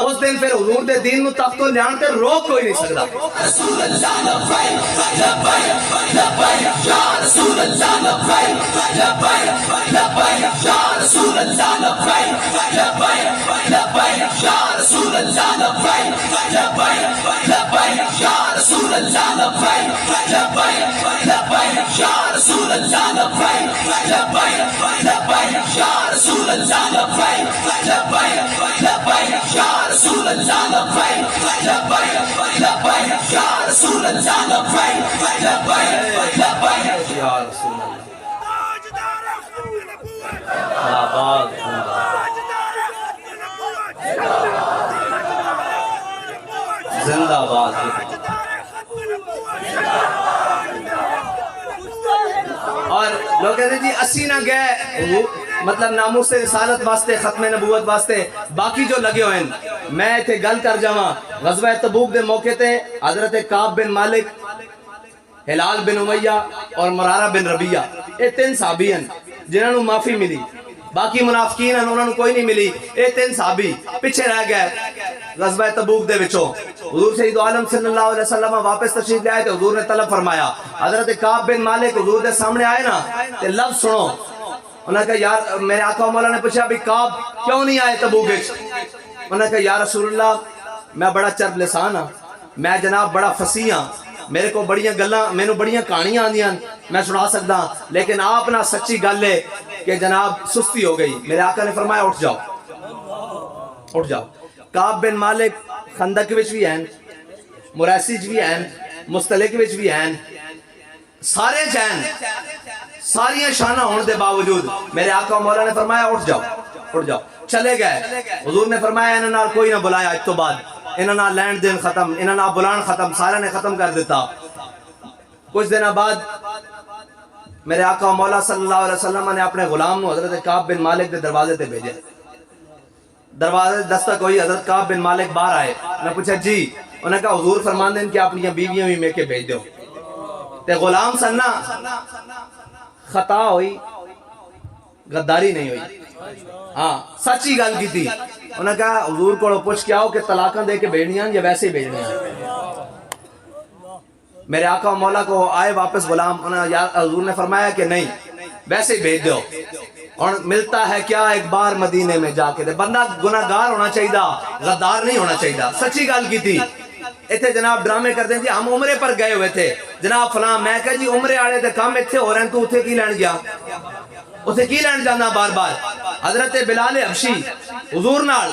اس دن پھر حضور دے دین نو تخت تے لیان تے روک کوئی نہیں سکدا. رسول اللہ لبیک لبیک لبیک یا رسول اللہ لبیک لبیک لبیک یا رسول اللہ لبیک لبیک لبیک یا رسول اللہ لبیک لبیک لبیک یا رسول اللہ لبیک لبیک لبیک یا رسول اللہ لبیک لبیک لبیک یا رسول اللہ لبیک لبیک لبیک یا رسول اللہ لبیک لبیک لبیک یا رسول اللہ لبیک لبیک لبیک یا رسول اللہ تاجدار ختم نبوت، آباد تاجدار ختم نبوت، زندہ باد. اور لوگ کہتے ہیں جی اسی نہ گئے مطلب ناموس رسالت واسطے ختم نبوت واسطے باقی جو لگے ہوئے ہیں. میں تے گل کر جاواں غزوہ تبوک دے موقع تے حضرت کعب بن مالک، ہلال بن امیہ اور مرارہ بن ربیعہ یہ تین صحابی ہیں جنہاں نو معافی ملی. باقی منافقین ہیں انہوں نے کوئی نہیں ملی. یہ تین صحابی پیچھے رہ گئے غزوہ تبوک دے وچوں. حضور سید عالم صلی اللہ علیہ وسلم واپس تشریف لے آئے تو حضور نے طلب فرمایا. حضرت کعب بن مالک حضور دے سامنے آئے نا تے لفظ سنو. انہوں نے کہا یار میرے آقا مولا نے پوچھا بھی کعب کیوں نہیں آئے تبوک وچ؟ انہوں نے کہا یا رسول اللہ میں بڑا چرب لسان ہاں، میں جناب بڑا فصیح ہاں، میرے کو بڑیاں گلاں مینوں بڑیاں کہانیاں آندیاں میں سنا سکدا، لیکن آپ نہ سچی گل ہے کہ جناب سستی ہو گئی. میرے آقا نے فرمایا اٹھ جاؤ اٹھ جاؤ. کعب بن مالک خندق وچ بھی ہیں، مریسی وچ بھی ہیں، مستلق وچ بھی ہیں، سارے جین ساریاں شانہ ہونے دے باوجود میرے آقا مولا نے فرمایا اٹھ جاؤ اٹھ جاؤ. چلے گئے. حضور نے فرمایا انہاں نال کوئی نہ بلایا اج تو بعد، انہاں نال لین دین ختم، انہاں نال بلان ختم، سارے نے ختم کر دیتا. کچھ دنوں بعد میرے آقا مولا صلی اللہ علیہ وسلم نے اپنے غلام نو حضرت کعب بن مالک دے دروازے تے بھیجے. دروازے دستک ہوئی، حضرت کعب بن مالک باہر آئے. نے پوچھا جی؟ انہوں نے کہا حضور فرمان دیں کہ اپنی بیویاں بھی میں کے بھیج دو تے غلام سننا خطا ہوئی غداری نہیں ہوئی ہاں سچی گل کی تھی انہوں نے کہا حضور کو پوچھ کے آؤ کہ طلاقاں دے کے بھیجنیاں یا ویسے ہی بھیجنیاں میرے آقا و مولا کو آئے واپس غلام حضور نے فرمایا کہ نہیں ویسے ہی بھیج دو اور ملتا ہے کیا ایک بار مدینے میں جا کے دے بندہ گناہگار ہونا چاہیے غدار نہیں ہونا چاہیے سچی گل کی تھی اتنے جناب ڈرامے کرتے ہیں جی ہم عمرے پر گئے ہوئے تھے جناب فلاں میں کہا جی عمرے آڑے تھے کام اتنے ہو رہے ہیں تو اتنے کی لین گیا اتنے کی لین جانا بار بار حضرت بلال حبشی حضور نال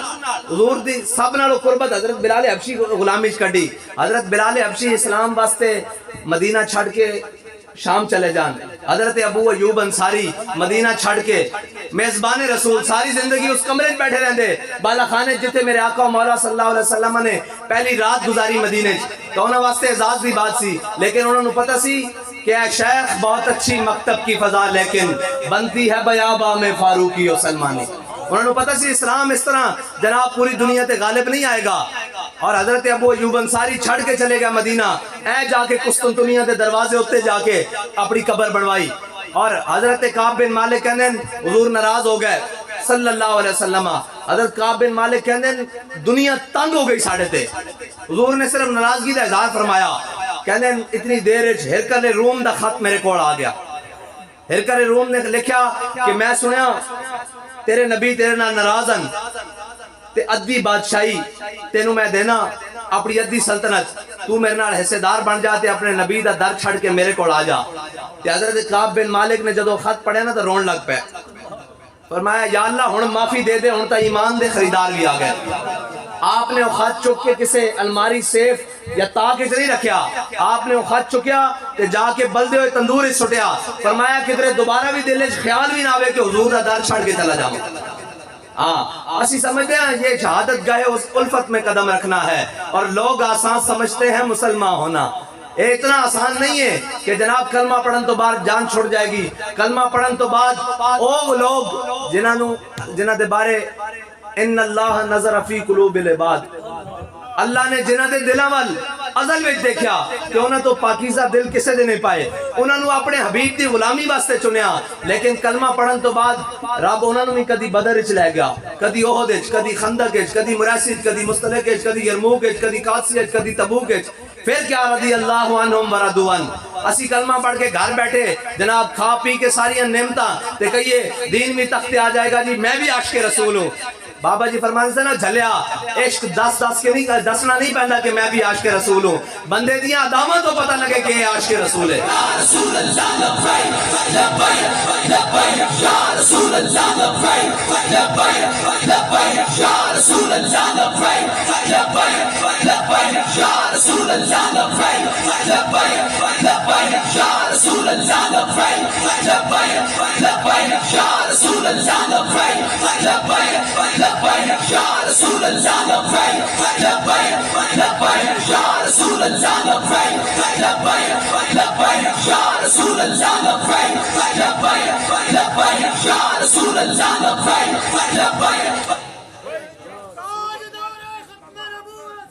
حضور دی سب نالو قربت حضرت بلال حبشی غلامی کڈی حضرت بلال حبشی اسلام واسطے مدینہ چھڑ کے شام چلے جان حضرت ابو ایوب انصاری مدینہ چھڑ کے میزبان رسول ساری زندگی اس کمرے میں بیٹھے رہندے بالا خانے جتے میرے آقا و مولا صلی اللہ علیہ وسلم نے پہلی رات گزاری مدینے تو انہوں واسطے اعزاز دی بات سی لیکن انہوں نے پتہ سی کہ اے شیخ بہت اچھی مکتب کی فضا لیکن بنتی ہے بیابا میں فاروقی و سلمانی انہوں نے پتہ سی اسلام اس طرح جناب پوری دنیا تے غالب نہیں آئے گا اور حضرت ابو ایوب انصاری چھڑ کے چلے گیا مدینہ اے جا کے قسطنطنیہ دے دروازے ہوتے جا کے اپنی قبر بنوائی اور حضرت کعب بن مالک کہنے حضور ناراض ہو گئے صلی اللہ علیہ وسلم حضرت کعب بن مالک کہنے دنیا تنگ ہو گئی ساڑھے تے حضور نے صرف ناراضگی دا اظہار فرمایا کہنے اتنی دیر ہرکل روم دا خط میرے کوڑ آ گیا ہرکل روم نے لکھیا کہ میں سنیا تیرے نبی تیرے نال ناراضن تے ادھی بادشاہی تینوں میں دینا اپنی ادھی سلطنت تو میرے نال حصے دار بن جاتے اپنے نبی دا در چھڑ کے میرے کو آ جا تے حضرت کعب بن مالک نے جدو خط پڑھے نا تو رون لگ پے فرمایا یا اللہ ہن معافی دے دے ہن تا ایمان دے خریدار بھی آ گئے آپ نے وہ خط چک کے کسے الماری سیف یا تاک نہیں رکھیا آپ نے وہ خط چکیا تے جا کے بلدے ہوئے تندور اس سٹیا فرمایا کدھرے دوبارہ بھی دل خیال بھی نہ آوے کہ حضور دا در چھڑ کے چلا جاؤں اسی سمجھتے ہیں یہ شہادت گاہ اس الفت میں قدم رکھنا ہے اور لوگ آسان سمجھتے ہیں مسلمان ہونا یہ اتنا آسان نہیں ہے کہ جناب کلمہ پڑھن تو بعد جان چھوڑ جائے گی کلمہ پڑھن تو بعد وہ لوگ جنہاں دے بارے ان اللہ نظر فی قلوب العباد اللہ نے جنہاں دے دلاں وال ازل وچ دیکھیا کہ انہاں تو پاکیزہ دل کسے دے نہیں پائے انہاں نو اپنے حبیب دی غلامی واسطے چنیا لیکن کلمہ پڑھن تو بعد رب انہاں نو بھی کدی بدر وچ لے گیا کدی احد وچ کدی خندق وچ کدی مراسد کدی مستلق وچ کدی یرموک وچ کدی قادسیہ وچ کدی تبوک وچ پھر کیا رضی اللہ عنہم ورضوا عنہ اسی کلمہ پڑھ کے گھر بیٹھے جناب کھا پی کے ساری نعمتاں تے کہیے دین بھی تختے آ جائے گا جی میں بھی عاشق رسول ہوں بابا جی فرمانے سے نا جھلیا عشق دس کے نہیں دسنا نہیں پہندا کہ میں بھی عاشق رسول ہوں بندے دیاں اداماں تو پتہ لگے کہ یہ عاشق رسول ہے یا رسول اللہ لبیک لبیک لبیک یا رسول اللہ لبیک لبیک لبیک یا رسول اللہ لبیک لبیک لبیک یا رسول اللہ لبیک لبیک لبیک یا رسول اللہ لبیک لبیک لبیک یا رسول اللہ لبیک لبیک لبیک یا رسول اللہ لبیک لبیک لبیک یا رسول اللہ لبیک لبیک لبیک یا رسول اللہ لبیک لبیک لبیک یا رسول اللہ لبیک لبیک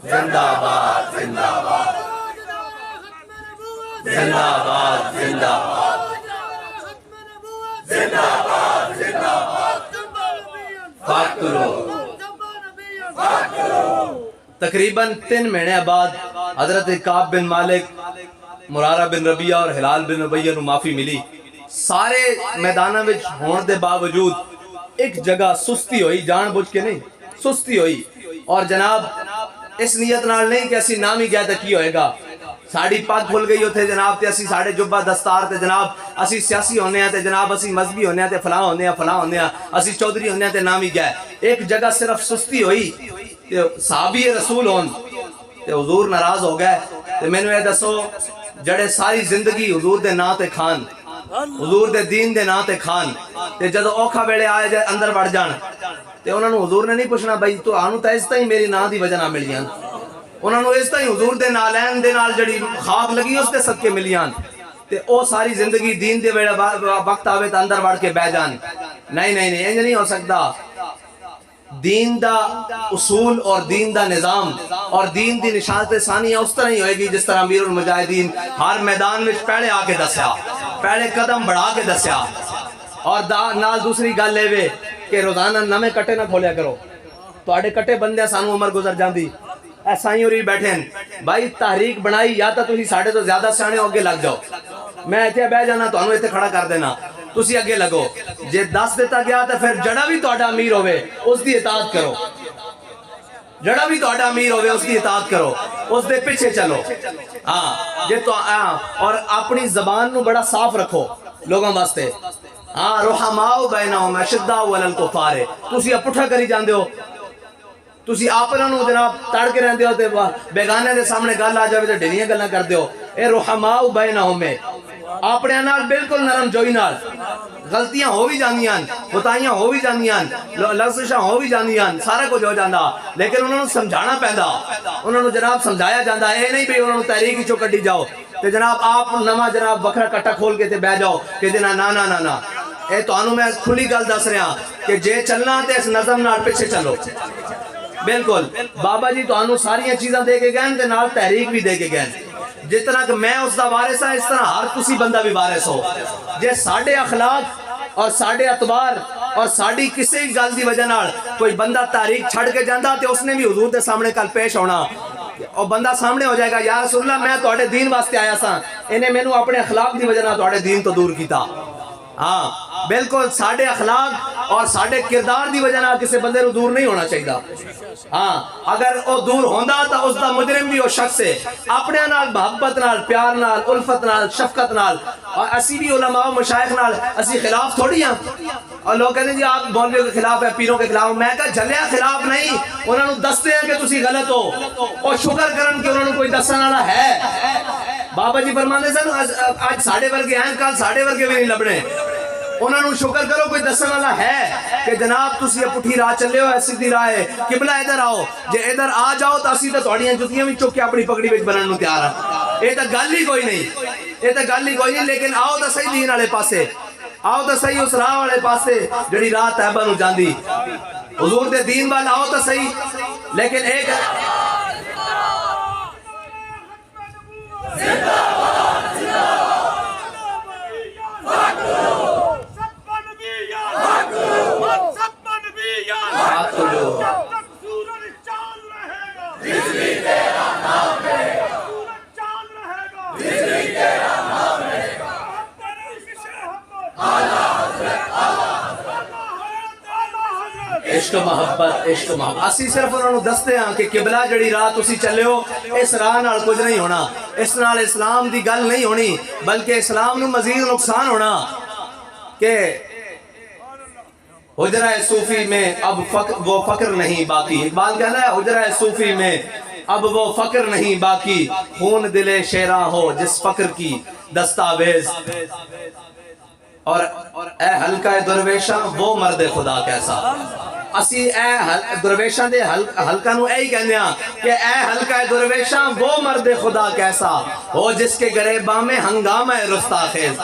زندہ باد زندہ باد زندہ باد زندہ باد زندہ باد زندہ باد تقریباً 3 مہینے بعد حضرت کعب بن مالک مرارہ بن ربیعہ اور ہلال بن ابیہ نو معافی ملی سارے میدانہ وچ ہون دے باوجود ایک جگہ سستی ہوئی جان بوجھ کے نہیں سستی ہوئی اور جناب اس نیت نال نہیں کہ اسی نام ہی گیا تھا کی ہوئے گا ساڑی پاک کھل گئی ہوتے جناب تے اسی ساڑے جبہ دستار تے جناب اسی سیاسی ہونے ہیں تے جناب اسی مذہبی ہونے ہیں تے فلاں ہونے ہیں فلاں ہونے ہیں اسی چودھری ہونے ہیں تے نام ہی گئے ایک جگہ صرف سستی ہوئی تے صحابی رسول ہون تے حضور ناراض ہو گئے تے میں نے یہ دسو جڑے ساری زندگی حضور دے نا تے کھان حضور دے دین دے نا تے کھان تے جدو اوکھا بیڑے آئے جائے اندر بڑھ جان تے انہوں نے حضور نے نہیں پوچھنا بھائی تو آنو تا اس تائیں میری نا دی وجہ نہ ملیاں انہوں نے اس تائیں حضور دے نالین دے نال جڑی خاک لگی اس تے صدقے ملیاں تے او ساری زندگی دین دے وقت آوے تا اندر بڑھ کے بہ جان نہیں انج نہیں ہو سکتا دین دا اصول اور دین دا نظام اور دین دی نشانت ثانیہ اس طرح ہی ہوئے گی جس طرح امیر المجاہدین ہر میدان میں پہلے آ کے دسیا، پہلے قدم بڑھا کے دسیا. اور نال دوسری گل ہے کہ روزانہ نویں کٹے نہ کھولیا کرو. تواڈے کٹے بندے سانو عمر گزر جاندی. ایسائی ہوری بیٹھے بھائی تحریک بنائی یا تو تسی ساڈے تو زیادہ سیانے ہو اگے لگ جاؤ. میں ایتھے بہ جانا تانوں ایتھے کھڑا کر دینا، تسی اگے لگو. جے دس دیتا گیا تو پھر جڑا بھی تہاڈا امیر ہوئے اس دی اطاعت کرو، جڑا بھی تہاڈا امیر ہوئے اس دی اطاعت کرو، اس دے پیچھے چلو. ہاں جے تو اور اپنی زبان نو بڑا صاف رکھو لوگوں واسطے. ہاں رحماء بینہم اشداء علی الکفار. تسی پٹھا کری جاندے ہو، تسی آپنا نو جناب تڑ کے رہندے ہو تے بیگانے دے سامنے گل آ جاوے تے ڈھیریاں گلاں کردے ہو. اے رحماء بینہم اپنے نال بالکل نرم جوئی نال. غلطیاں ہو بھی جاندیاں، خطائیاں ہو بھی جاندیاں، لغزشاں ہو بھی جاندیاں، سارا کچھ ہو جاندا، لیکن انہوں نے سمجھانا پیندا، انہوں نے جناب سمجھایا جاندا. اے نہیں بھی انہوں نے تحریک ہی چو کڈی جاؤ تے جناب آپ نواں جناب وکھرا کٹا کھول کے تے بہ جاؤ کہ نا نا نا نا. اے تانوں میں کھلی گل دس رہا کہ جے چلنا تے اس نظم نال پیچھے چلو. بالکل بابا جی تانوں ساریاں چیزاں دے کے گئے تے نال تحریک بھی دے کے گئے. جتنا کہ میں اس دا وارث ہاں اس طرح ہر کسی بندہ بھی وارث ہو. جے ساڈے اخلاق اور ساڈے اعتبار اور ساڈی کسی گل دی وجہ نال کوئی بندہ تحریک چھڑ کے جاندا تے اس نے بھی حضور دے سامنے کل پیش ہونا اور بندہ سامنے ہو جائے گا یا رسول اللہ میں تہاڈے دین واسطے آیا سا، انہیں مینوں اپنے اخلاق دی وجہ نال تہاڈے دین تو دور کیتا. ہاں بالکل ساڈے اخلاق اور ساڈے کردار دی وجہ نال کسی بندے نو دور نہیں ہونا چاہیے. ہاں اگر وہ دور ہوندا تو اس دا مجرم بھی وہ شخص ہے. اپنے نال محبت نال پیار نال الفت نال شفقت نال اور اسی بھی علماء و مشائخ نال اسی خلاف تھوڑی ہیں. اور لوگ کہتے ہیں جی آپ مولویوں کے خلاف ہے پیروں کے خلاف. میں کہا جھلیا خلاف نہیں، انہوں نے دستے ہیں کہ تسی غلط ہو اور شکر کرن کہ انہوں نے کوئی دسن والا ہے. بابا جی فرماندے سن آج ساڑھے ورگے ہیں کل ساڑھے ورگے بھی نہیں لبنے. انہوں نے شکر کرو کوئی دسن والا ہے کہ جناب تسی پٹھی راہ چلے ہو ایسی دی راہ ہے قبلہ ادھر آؤ. جے ادھر آ جاؤ تو اسی تے تہاڈیاں جتیاں بھی چک کے اپنی پگڑی وچ بنن نوں تیار ہاں. یہ تو گل ہی کوئی نہیں، یہ تو گل ہی کوئی نہیں. لیکن آؤ تو صحیح دین والے پاسے، آؤ تو صحیح اس راہ والے پاسے جڑی راہ طیبہ نو جاندی حضور دے دین وال. آؤ تو صحیح. لیکن ایک عشق و محبت عشق و محبت اسی صرف انہوں نے دستے ہیں کہ قبلہ جڑی راہ تسی چلے ہو اس راہ نال کچھ نہیں ہونا، اس نال اسلام دی گل نہیں ہونی بلکہ اسلام نو مزید نقصان ہونا. کہ حجرہ صوفی میں اب وہ فقر نہیں باقی. اقبال کہنا ہے حجرہ صوفی میں اب وہ فقر نہیں باقی، خون دل شیراں ہو جس فقر کی دستاویز. اور اے حلقہ درویشاں وہ مرد خدا کیسا. اسی اے درویشاں دے حلقہ نو اے ہی کہنے ہیں کہ اے حلقہ درویشاں وہ مرد خدا کیسا ہو جس کے گریباں میں ہنگامہ رستاخیز.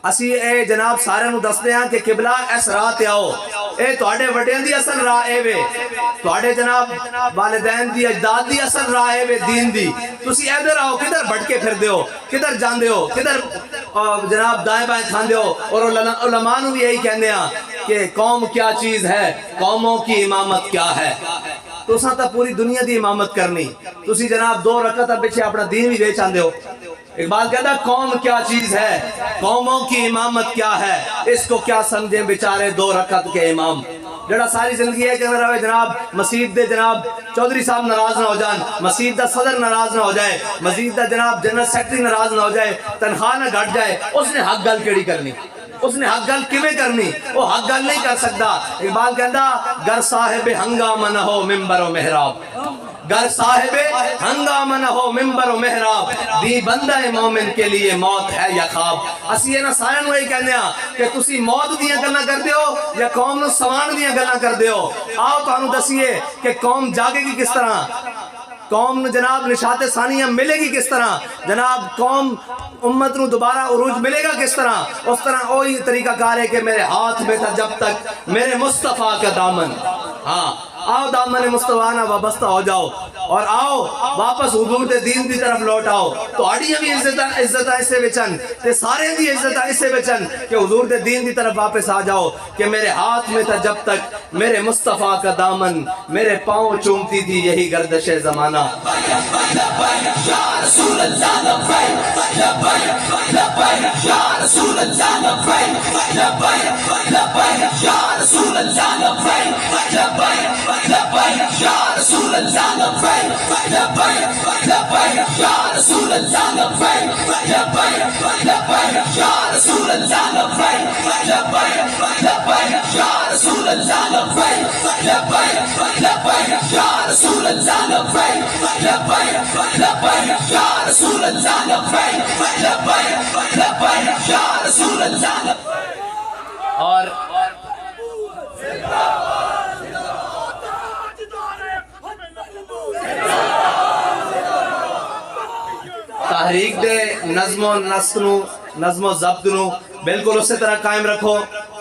اسی اے جناب سارے نو دستے ہیں کہ قبلہ اس راہ تے آؤ. اے تواڈے وڈیاں دی اصل راہ اے وے، تواڈے جناب والدین دی اجداد دی اصل راہ اے وے دین دی. تسی ادھر آؤ کدھر بھٹکے پھردے ہو، کدھر جاندے ہو، کدھر جناب دائیں بائیں کھاندے ہو. اور علماء نو بھی یہی کہندے ہیں کہ قوم کیا چیز ہے، قوموں کی امامت کیا ہے. تساں تا پوری دنیا دی امامت کرنی، تسی جناب 2 رکعت پیچھے اپنا دین بھی بیچ آندے ہو. اقبال کہتا ہے قوم کیا چیز ہے، قوموں کی امامت کیا ہے، اس کو کیا سمجھیں بیچارے 2 رکعت کے امام. جڑا ساری زندگی ہے کہ رہے جناب مسجد دے جناب چودھری صاحب ناراض نہ ہو جان، مسجد دا صدر ناراض نہ ہو جائے، مسجد دا جناب جنرل سیکرٹری ناراض نہ ہو جائے، تنخواہ نہ گھٹ جائے. اس نے حق گل کیڑی کرنی، اس نے حق گل کیویں کرنی، وہ حق گل نہیں کر سکتا. اقبال کہندا گر صاحب ہنگامہ نہ ہو ممبر و محراب، گر صاحب ہنگامہ نہ ہو ممبر و محراب، دی بندہ مومن کے لیے موت ہے یا خواب. اسی یہ نا سارے نو یہی کہنے ہیں کہ تسی موت دیاں گلاں کردے ہو یا قوم نو سوان دیاں گلاں کردے ہو. آؤ تانوں دسیے کہ قوم جاگے گی کس طرح، قوم جناب نشاط ثانیہ ملے گی کس طرح، جناب قوم امت نو دوبارہ عروج ملے گا کس طرح. اس طرح وہی طریقہ کار ہے کہ میرے ہاتھ میں تھا جب تک میرے مصطفیٰ کا دامن، ہاں آؤ دامن مصطفیٰ نہ وابستہ ہو جاؤ اور آؤ واپس حضور دے دین دی طرف لوٹ آؤ تو آڑیاں بھی عزت اسے بچن تے سارے دی عزت اسے بچن کہ حضور دے دین دی طرف واپس آ جاؤ کہ میرے ہاتھ میں تھا جب تک میرے مصطفیٰ کا دامن میرے پاؤں چومتی تھی یہی گردش زمانہ یا رسول اللہ لبیک لبیک لبیک یا رسول اللہ لبیک لبیک لبیک یا رسول اللہ لبیک لبیک لبیک یا رسول اللہ لبیک لبیک لبیک یا رسول اللہ لبیک لبیک لبیک یا رسول اللہ لبیک لبیک لبیک یا رسول اللہ لبیک لبیک لبیک یا رسول اللہ لبیک لبیک لبیک یا رسول اللہ لبیک لبیک لبیک یا رسول اللہ لبیک اور تحریک دے نظم و نسق نو نظم و ضبط نو بالکل اسی طرح قائم رکھو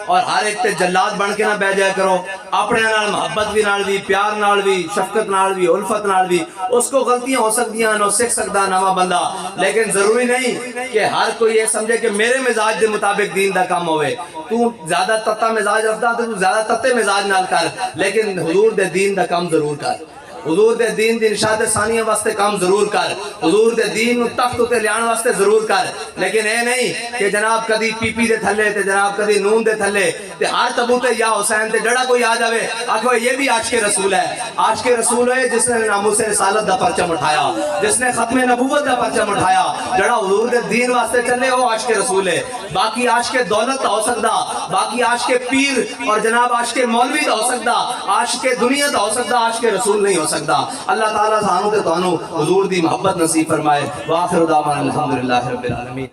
اور ہر ایک تے جلاد بن کے نہ بہ جایا کرو اپنے نال محبت بھی نال بھی پیار نال بھی شفقت نال بھی الفت نال بھی اس کو غلطیاں ہو سکتی ہیں نو سیکھ سکتا نواں بندہ لیکن ضروری نہیں کہ ہر کوئی یہ سمجھے کہ میرے مزاج دے مطابق دین دا کام ہوئے تو زیادہ تتا مزاج رکھتا تو زیادہ تتے مزاج نال کر لیکن حضور دے دین دا کام ضرور کر حضور دے دین دی نشاط ثانیہ واسطے کام ضرور کر حضور دے دین نو تخت تے لیان واسطے ضرور کر لیکن اے نہیں کہ جناب کدی پی پی دے تھلے تے جناب کدی نون دے تھلے تے ہر تبوتے یا حسین تے جڑا کوئی آ جاوے آکھو یہ بھی عاشق رسول ہے عاشق رسول ہے جس نے ناموس رسالت دا پرچم اٹھایا جس نے ختم نبوت دا پرچم اٹھایا جڑا حضور دے دین واسطے چلے وہ عاشق رسول ہے باقی عاشق دولت دا ہو سکدا باقی عاشق پیر اور جناب عاشق مولوی دا ہو سکدا عاشق دنیا دا ہو سکدا عاشق رسول نہیں ہو سکدا اللہ تعالیٰ سانو تے تانوں حضور دی محبت نصیب فرمائے وآخر دعوانا الحمدللہ رب العالمین